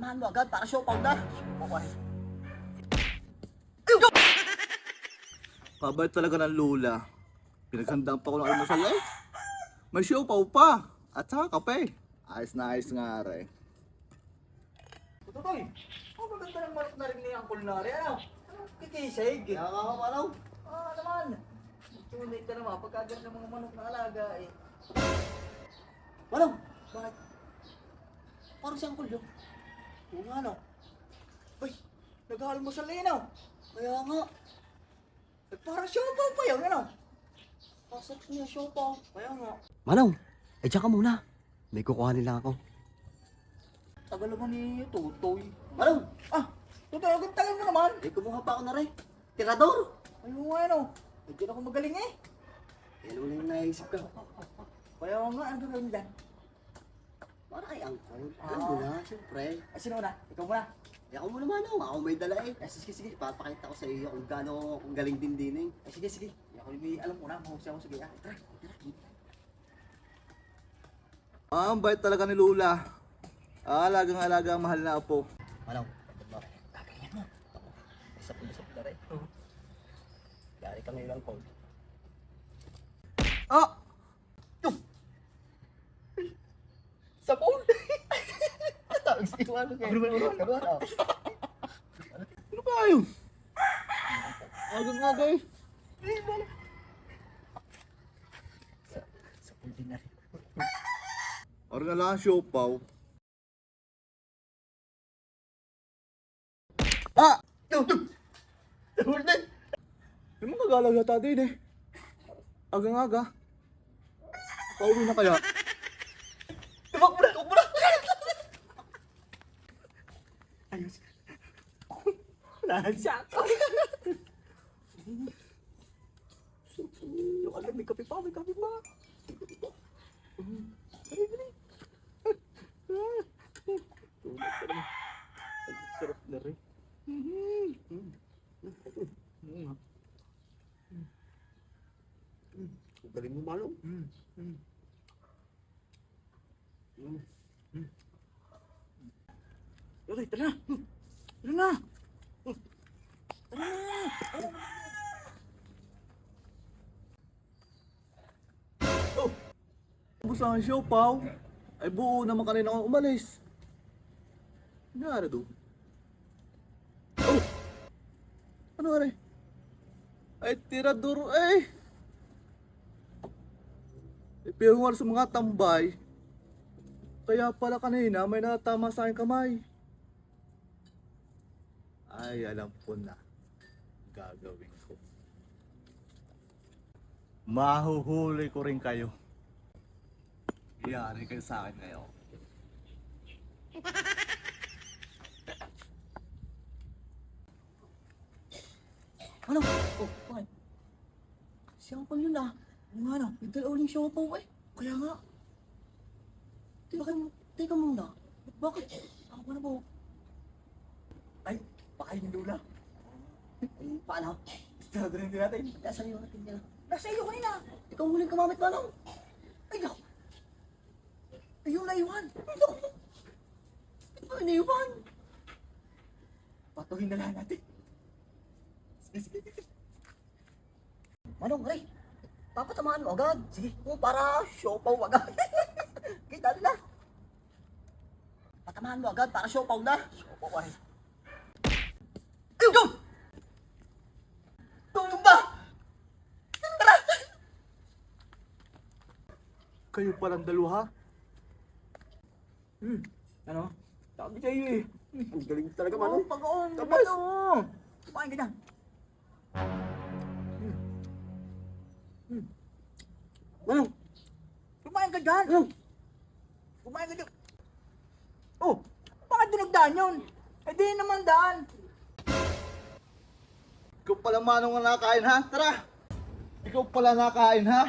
Patamahan mo agad para siopaw na. Okay. Kabait talaga ng Lola. Pinaghandaan pa ko ng almusal eh. May siopaw pa. At saka kape. Ayos na ayos nga rin. Tutoy, ang maganda ng manok na rin ni Uncle Nari. Ano? Kikisig. Kaya nga ka malaw. Naman. Tunay ka naman pagkagan ng mga manok na alaga eh. Malaw! Bakit? Parang si Uncle yun. Oo nga no. Uy, nag-almusal na yun oh. Kaya nga. Parang siopaw pa yun ano? Pasok niya siopaw. Kaya nga. Manong, diyan ka muna. May kukuhanin lang ako. Tagal naman ni Tutoy. Malaw! Tutoy, agad tagal mo naman. Eh, kumuha pa ako na rin. Tirador! Ayun nga ano. Hindi na ako magaling eh. Yan mo lang naisip ka. Kaya nga, ano gagawin dyan? Para kay Uncle. Alam mo na, siyempre. Sino muna? Ikaw muna. Eh, ako mo naman ako. Ako may dala eh. Sige, sige. Papakita ko sa iyo kung gaano kung galing din din eh. Sige, sige. Ako may alam mo na. Mahusay ako. Sige, tara. Ang bait talaga ni Lola. Alagang-alaga ang mahal na apo. Malaw. Gagalingan mo. Isap na rin. Yari ka ngayon lang, Paul. Sa Paul! Tawag si Iwan. Karuan. Ano ba yun? Agang-aga eh. Sa Paul din na rin. Or na lang ang siopaw. Paul din! Yung mga galagata din eh. Agang-aga. Pauwi na kaya? Tumak mo na! Ayos. Nansak ka. Yung alam, may kape pa. Dali. Tulad ka naman. Ang sarap na rin. Galing mo malong. Yotoy, tara na! Tara na! Ubus ang siopaw. Ay buo naman kanina akong umalis. Nangyari doon? Ano rin? Ay tirador eh. Ipihungar sa mga tambay. Kaya pala kanina may natama sa aking kamay. Ay, alam ko na. Gagawin ko. Mahuhuli ko rin kayo. Iyari kayo sa akin ngayon. Ano? Bakit? Si Uncle yun ah. Ano? Nagdala uling siopaw eh. Kaya nga. Teka muna. Bakit? Ako na po. Ay, baka yung lula. Ay, paano? Sarado rin din natin. Nasa iyo natin nila. Nasa iyo kanina. Ikaw huling kumamit manong. Ay, naku. Ay, yung naiwan. Ay, naku. Ito ba naiwan? Patuhin na lang natin. Sige. Manong, Ray. Papatamaan mo agad. Sige. Para siopaw agad. Kita na. Patamahan mo agad para siopaw na. Siopaw ay. Ayun! Tulong ba? Tara! Kayo palang dalawa? Ano? Sabi sa'yo eh. Ang galing talaga Oo, pag-on. Tapos? Kumain ka dyan. Manong! Kumain ka dyan. Kumain ka dyan. Oh, bakit dinagdaan yun? Eh di naman daan. Ikaw pala manong ang nakain ha? Tara! Ikaw pala nakain ha?